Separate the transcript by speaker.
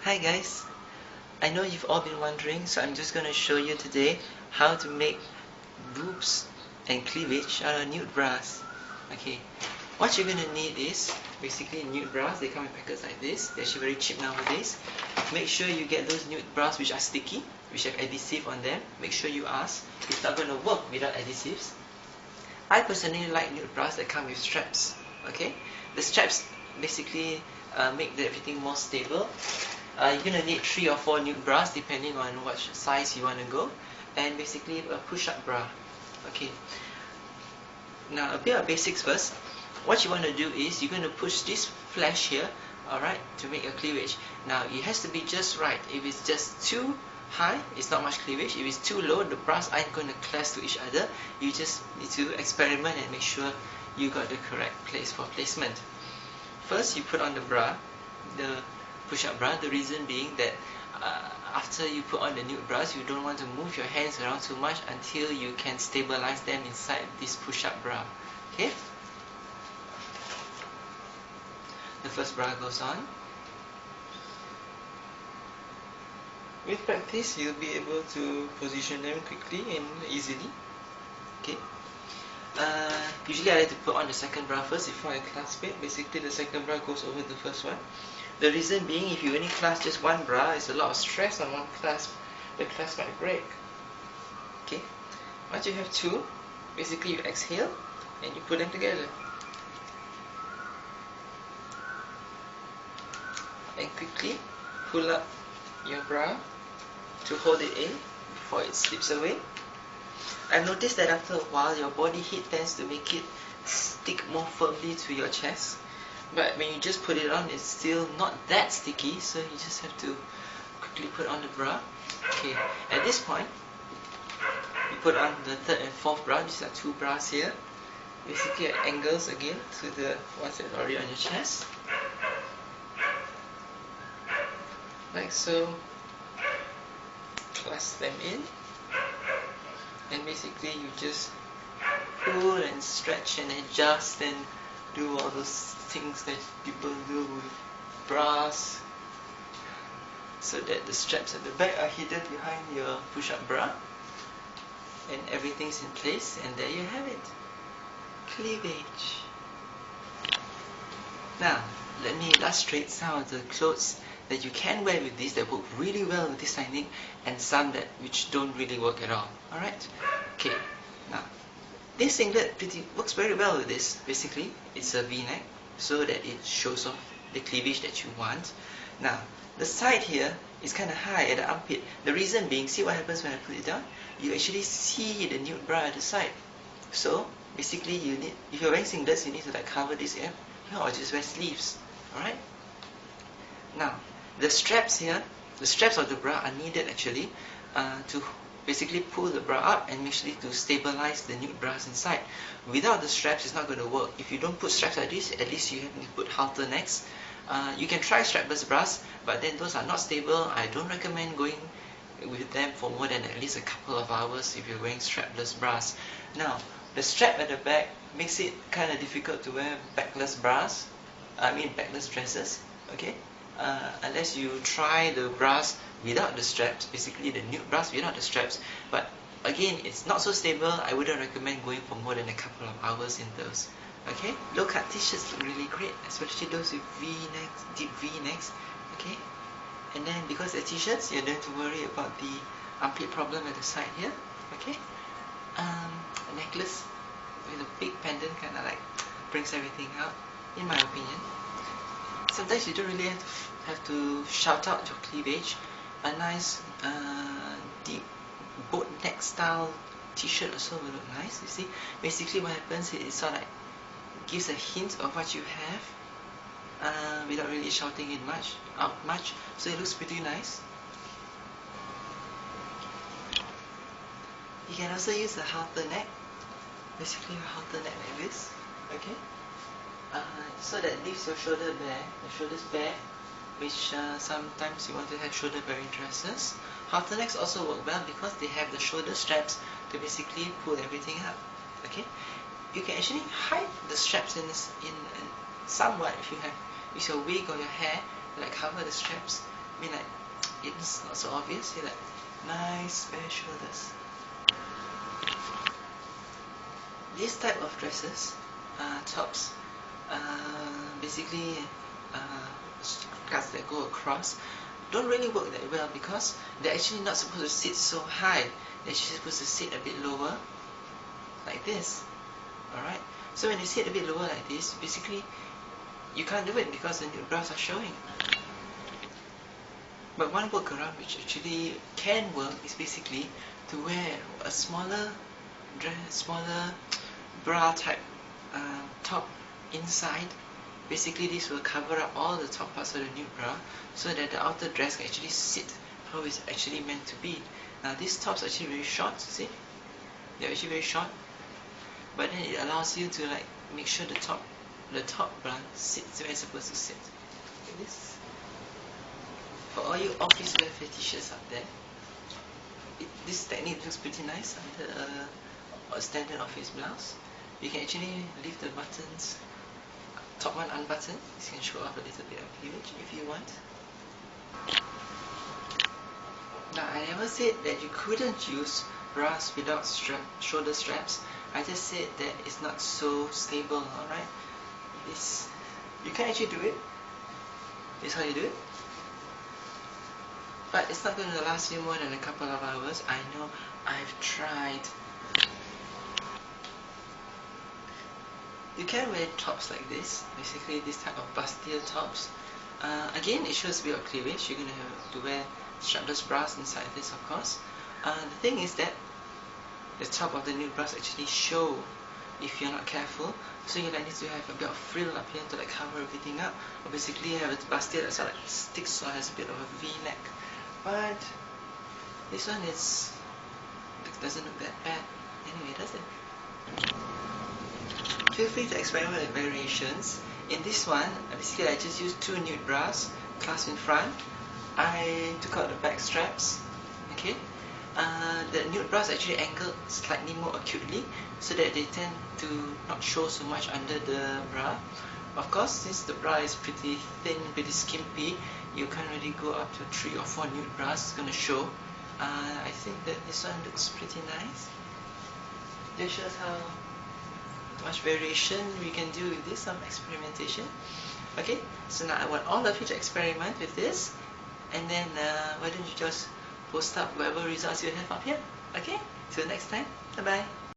Speaker 1: Hi guys, I know you've all been wondering, so I'm just going to show you today how to make boobs and cleavage out of nude bras. Okay, what you're going to need is basically nude bras. They come in packets like this. They're actually very cheap nowadays. Make sure you get those nude bras which are sticky, which have adhesive on them. Make sure you ask. It's not going to work without adhesives. I personally like nude bras that come with straps. Okay, the straps basically make everything more stable. You're going to need 3 or 4 nude bras depending on what size you want to go, and basically a push-up bra. Okay, now a bit of basics first. What you want to do is you're going to push this flash here, alright, to make your cleavage. Now it has to be just right. If it's just too high, it's not much cleavage. If it's too low, the bras aren't going to clash to each other. You just need to experiment and make sure you got the correct place for placement. First, you put on the bra, the push-up bra. The reason being that after you put on the nude bras, you don't want to move your hands around too much until you can stabilize them inside this push-up bra. Okay? The first bra goes on. With practice, you'll be able to position them quickly and easily. Okay? Usually I like to put on the second bra first before I clasp it. Basically the second bra goes over the first one. The reason being, if you only clasp just one bra, it's a lot of stress on one clasp. The clasp might break. Okay? Once you have 2, basically you exhale and you put them together. And quickly pull up your bra to hold it in before it slips away. I've noticed that after a while your body heat tends to make it stick more firmly to your chest, but when you just put it on, it's still not that sticky, so you just have to quickly put on the bra. Okay, at this point you put on the third and fourth bra. These are 2 bras here, basically at angles again to the ones that are already on your chest, like so. Clasp them in, and basically you just pull and stretch and adjust and do all those things that people do with bras, so that the straps at the back are hidden behind your push-up bra and everything's in place, and there you have it, cleavage. Now let me illustrate some of the clothes that you can wear with this that work really well with this lining, and some that which don't really work at all. Alright? Okay, now this singlet works very well with this. Basically, it's a V-neck so that it shows off the cleavage that you want. Now, the side here is kind of high at the armpit. The reason being, see what happens when I put it down? You actually see the nude bra at the side. So, basically you need, if you're wearing singlets, you need to like cover this area, or just wear sleeves. Alright? Now, the straps here, the straps of the bra are needed actually to basically pull the bra up and actually to stabilize the nude bras inside. Without the straps, it's not going to work. If you don't put straps like this, at least you have to put halter necks. You can try strapless bras, but then those are not stable. I don't recommend going with them for more than at least a couple of hours if you're wearing strapless bras. Now, the strap at the back makes it kind of difficult to wear backless bras. Backless dresses. Okay. Unless you try the bras without the straps, basically the nude bras without the straps. But again, it's not so stable. I wouldn't recommend going for more than a couple of hours in those. Okay, low cut t-shirts look really great, especially those with V-necks, deep V-necks. Okay, and then because they're t-shirts, you don't have to worry about the armpit problem at the side here. Okay, a necklace with a big pendant kind of like brings everything out, in my opinion. Sometimes you don't really have to shout out your cleavage. A nice deep boat neck style t-shirt also will look nice. You see, basically what happens is it sort of like gives a hint of what you have without really shouting it out much, so it looks pretty nice. You can also use a halter neck, basically a halter neck like this. Okay. So that leaves your shoulder bare, the shoulders bare, which sometimes you want to have shoulder bearing dresses. Halter necks also work well because they have the shoulder straps to basically pull everything up. Okay, you can actually hide the straps in somewhat if you have use your wig or your hair, like cover the straps. I mean, like, it's not so obvious. See, like, nice bare shoulders. This type of dresses, tops, basically cuts that go across, don't really work that well because they're actually not supposed to sit so high. They're actually supposed to sit a bit lower, like this. Alright? So when you sit a bit lower like this, basically you can't do it because the nude bras are showing. But one workaround which actually can work is basically to wear a smaller bra type top inside. Basically this will cover up all the top parts of the nude bra so that the outer dress can actually sit how it's actually meant to be. Now these tops are actually very short, see? They're actually very short, but then it allows you to like make sure the top bra sits where it's supposed to sit. Like this. For all you office wear fetishes out there, this technique looks pretty nice under a standard office blouse. You can actually leave the buttons, top one unbuttoned. You can show off a little bit of cleavage if you want. Now I never said that you couldn't use bras without shoulder straps. I just said that it's not so stable, alright? You can actually do it. This is how you do it. But it's not going to last you more than a couple of hours. I know, I've tried. You can wear tops like this, basically this type of bustier tops. Again, it shows a bit of cleavage. You're going to have to wear strapless bras inside this, of course. The thing is that the top of the nude bras actually show if you're not careful. So you need to have a bit of frill up here to like cover everything up. Or basically have a bustier that sort of like sticks or has a bit of a V-neck. But this one doesn't look that bad anyway, does it? Feel free to experiment with variations. In this one, basically I just used 2 nude bras, clasped in front. I took out the back straps. Okay, the nude bras actually angled slightly more acutely so that they tend to not show so much under the bra. Of course, since the bra is pretty thin, pretty skimpy, you can't really go up to 3 or 4 nude bras. It's going to show. I think that this one looks pretty nice. This shows how much variation we can do with this, some experimentation. Okay, so now I want all of you to experiment with this, and then why don't you just post up whatever results you have up here. Okay, till next time, bye bye.